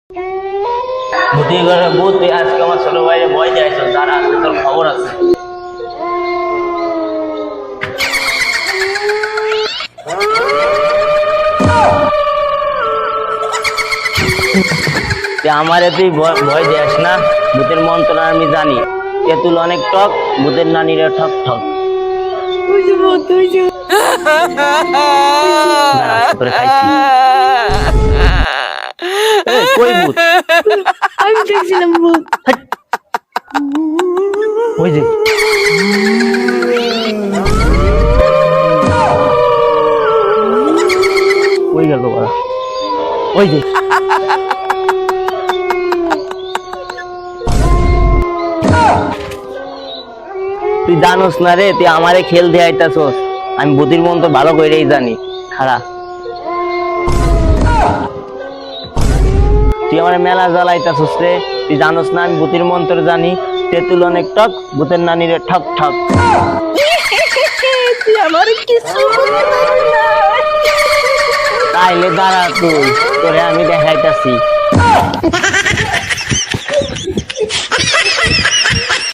ভূতি ঘরে ভূত, তুই আজকে আমার ছোট ভাইরে ভয় দিয়েছ, তার আছে তোর খবর আছে। আমারে তুই ভয় দিস না, ভূতের মন্ত্র আমি জানি। তেঁতুল অনেক টক, ভূতের নানিরা ঠক ঠক। তোরে খাইছি। কই ভূত? আমি দেখছিলাম ভূত। ওই যে ওই গেল ওরা, ওই যে তুই জানোস না রে, তুই আমারে খেল দিয়ে আইতাছস। আমি বুদ্ধির মন্ত্র ভালো করেই জানি। খারাপ, তুই আমার মেলা জ্বালাইতাছস রে। তুই জানোস না আমি বুদ্ধির মন্ত্র জানি। তেঁতুল অনেক টক, ভূতের নানিরে ঠক ঠক। তুই আমার কিছু তাইলে দাঁড়া তুই, তোরে আমি দেখাইতাছি।